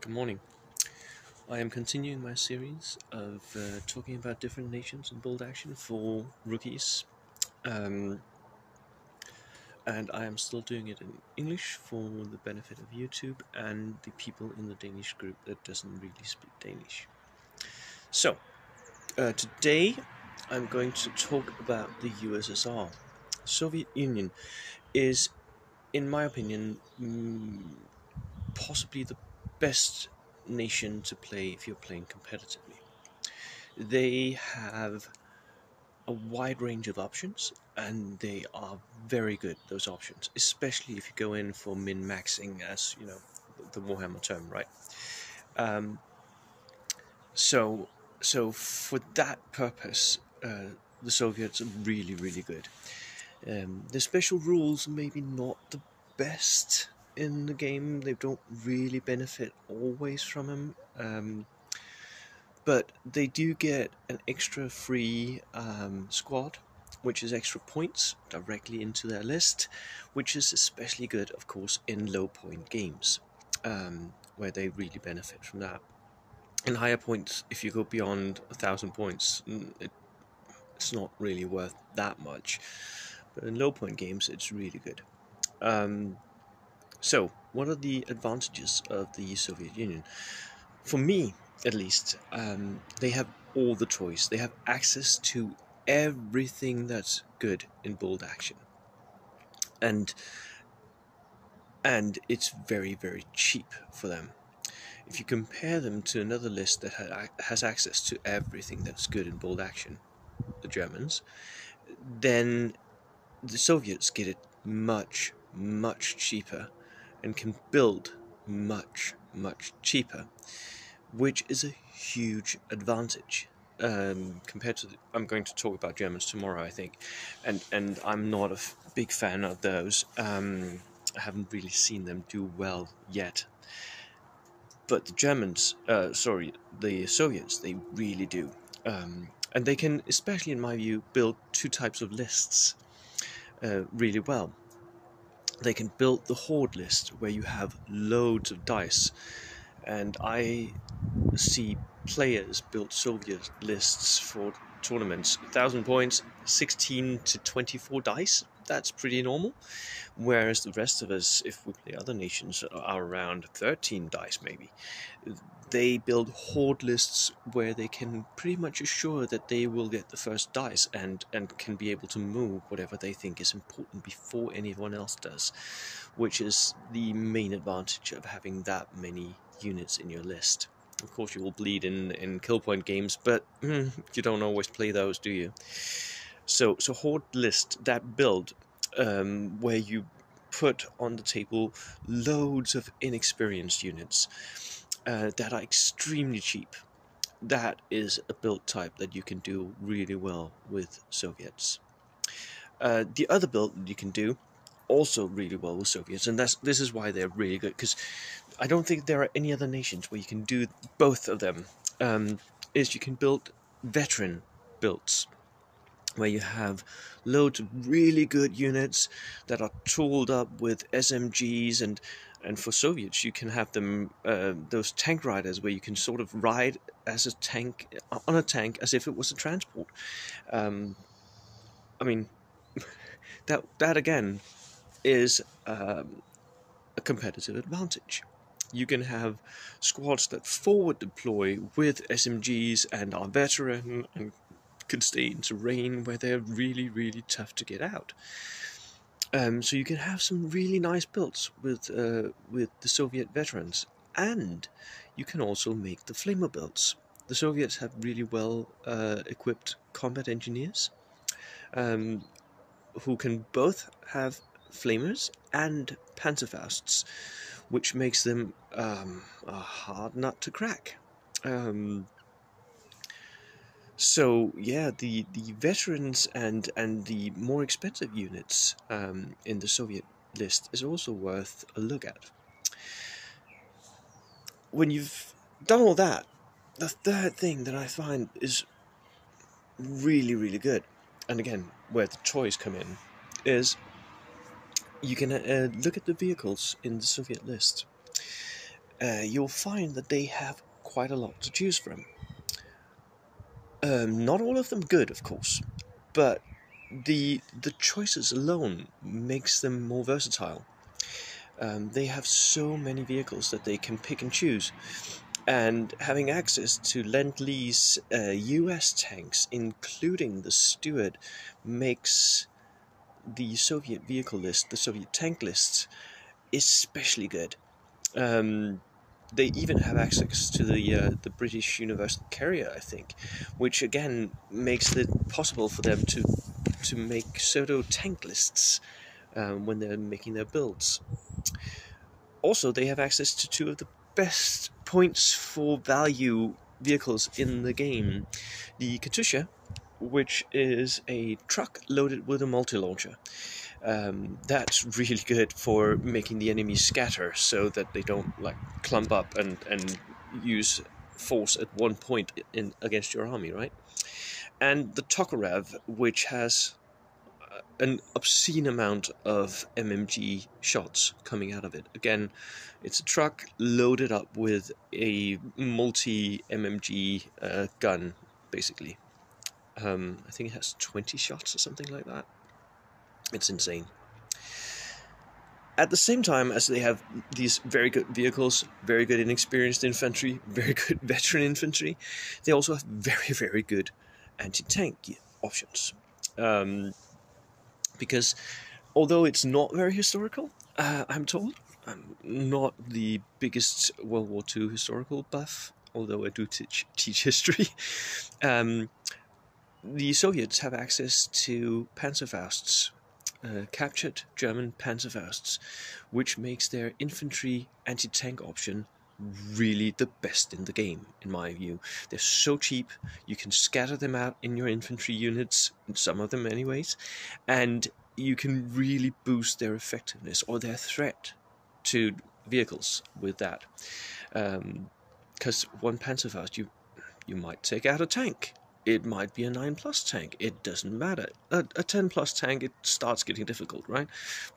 Good morning. I am continuing my series of talking about different nations in bold action for rookies, and I am still doing it in English for the benefit of YouTube and the people in the Danish group that doesn't really speak Danish. So, today I'm going to talk about the USSR. Soviet Union is, in my opinion, possibly the best nation to play if you're playing competitively. They have a wide range of options, and they are very good, those options, especially if you go in for min-maxing, as you know, the Warhammer term, right? So for that purpose, the Soviets are really, really good. The special rules maybe not the best in the game. They don't really benefit always from them. But they do get an extra free squad, which is extra points directly into their list, which is especially good, of course, in low point games, where they really benefit from that. In higher points, if you go beyond 1,000 points, it's not really worth that much. But in low point games, it's really good. So, what are the advantages of the Soviet Union? For me, at least, they have all the choice. They have access to everything that's good in bold action, and it's very, very cheap for them. If you compare them to another list that has access to everything that's good in bold action, the Germans, then the Soviets get it much, much cheaper and can build much, much cheaper, which is a huge advantage compared to I'm going to talk about Germans tomorrow, I think, and I'm not a big fan of those. I haven't really seen them do well yet, but the Germans, the Soviets, they really do, and they can, especially in my view, build two types of lists really well. They can build the Horde list, where you have loads of dice, and I see players build Soviet lists for tournaments, 1,000 points, 16 to 24 dice. That's pretty normal. Whereas the rest of us, if we play other nations, are around 13 dice maybe. They build Horde lists where they can pretty much assure that they will get the first dice and can be able to move whatever they think is important before anyone else does, which is the main advantage of having that many units in your list. Of course, you will bleed in kill point games, but you don't always play those, do you? So Horde list, that build, where you put on the table loads of inexperienced units that are extremely cheap. That is a build type that you can do really well with Soviets. The other build that you can do also really well with Soviets, and this is why they're really good, because I don't think there are any other nations where you can do both of them, is you can build veteran builds, where you have loads of really good units that are tooled up with SMGs, and for Soviets you can have them, those tank riders, where you can sort of ride as a tank, on a tank, as if it was a transport. I mean, that again is a competitive advantage. You can have squads that forward deploy with SMGs and are veteran and can stay in terrain where they're really, really tough to get out. So you can have some really nice builds with the Soviet veterans, and you can also make the flamer builds. The Soviets have really well equipped combat engineers, who can both have flamers and panzerfausts, which makes them a hard nut to crack. So yeah, the veterans and the more expensive units in the Soviet list is also worth a look at. When you've done all that, the third thing that I find is really, really good, and again, where the choice come in, is you can look at the vehicles in the Soviet list. you'll find that they have quite a lot to choose from. Not all of them good, of course, but the choices alone makes them more versatile. They have so many vehicles that they can pick and choose, and having access to Lend-Lease US tanks, including the Stuart, makes the Soviet vehicle list, the Soviet tank list, especially good. They even have access to the British Universal Carrier, I think, which again makes it possible for them to make pseudo tank lists when they're making their builds. Also, they have access to two of the best points for value vehicles in the game: the Katusha, which is a truck loaded with a multi-launcher. That's really good for making the enemies scatter so that they don't like clump up and use force at one point against your army, right? And the Tokarev, which has an obscene amount of MMG shots coming out of it. Again, it's a truck loaded up with a multi-MMG gun, basically. I think it has 20 shots or something like that. It's insane. At the same time as they have these very good vehicles, very good inexperienced infantry, very good veteran infantry, they also have very, very good anti-tank options. Because although it's not very historical, I'm told, I'm not the biggest World War II historical buff, although I do teach history. The Soviets have access to Panzerfausts, captured German Panzerfausts, which makes their infantry anti-tank option really the best in the game, in my view. They're so cheap, you can scatter them out in your infantry units, some of them anyways, and you can really boost their effectiveness or their threat to vehicles with that. Because one Panzerfaust, you might take out a tank. It might be a 9+ tank. It doesn't matter. A 10+ tank, it starts getting difficult, right?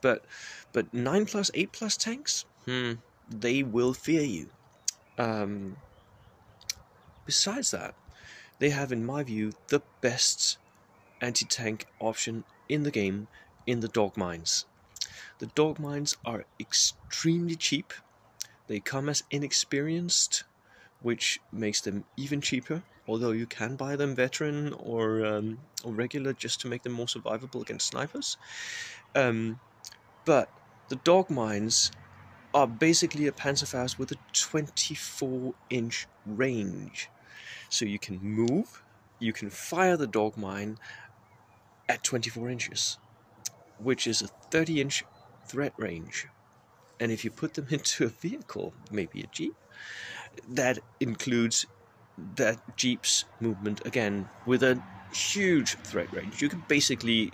But 9+, 8+ tanks, they will fear you. Besides that, they have, in my view, the best anti-tank option in the game in the dog mines. The dog mines are extremely cheap. They come as inexperienced, which makes them even cheaper, although you can buy them veteran or regular just to make them more survivable against snipers. But the dog mines are basically a Panzerfaust with a 24-inch range. So you can move, you can fire the dog mine at 24 inches, which is a 30-inch threat range. And if you put them into a vehicle, maybe a Jeep, that includes that Jeep's movement again with a huge threat range. You can basically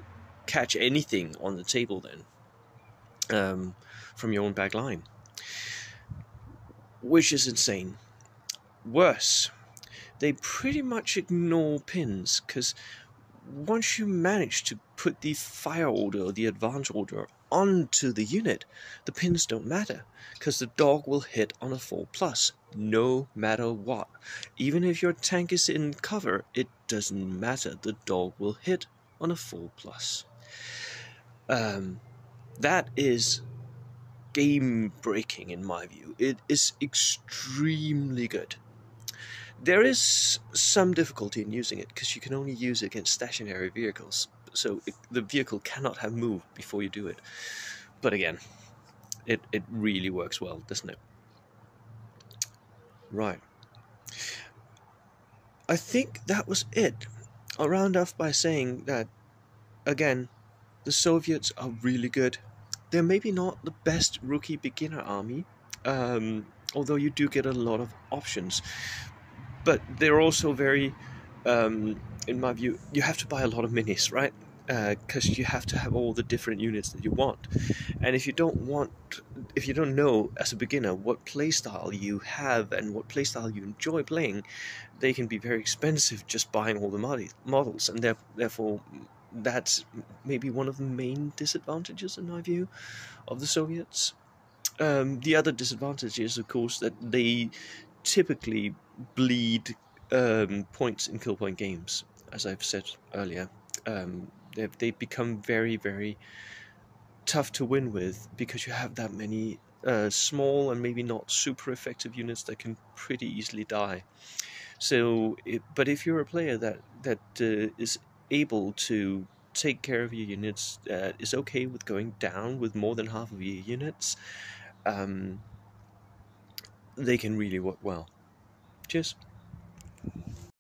catch anything on the table then from your own back line, which is insane. Worse, they pretty much ignore pins, because once you manage to put the fire order or the advance order onto the unit, the pins don't matter, because the dog will hit on a 4+, no matter what. Even if your tank is in cover, it doesn't matter, the dog will hit on a 4+. That is game-breaking in my view. It is extremely good. There is some difficulty in using it, because you can only use it against stationary vehicles, so the vehicle cannot have moved before you do it. But again, it really works well, doesn't it? Right. I think that was it. I'll round off by saying that, again, the Soviets are really good. They're maybe not the best rookie beginner army, although you do get a lot of options. But they're also very, in my view, you have to buy a lot of minis, right? Because you have to have all the different units that you want. And if you don't know as a beginner what playstyle you have and what playstyle you enjoy playing, they can be very expensive just buying all the models, and therefore that's maybe one of the main disadvantages, in my view, of the Soviets. The other disadvantage is, of course, that they typically bleed points in kill point games, as I've said earlier. They become very, very tough to win with because you have that many small and maybe not super effective units that can pretty easily die. So, but if you're a player that is able to take care of your units, is okay with going down with more than half of your units, um, they can really work well. Cheers.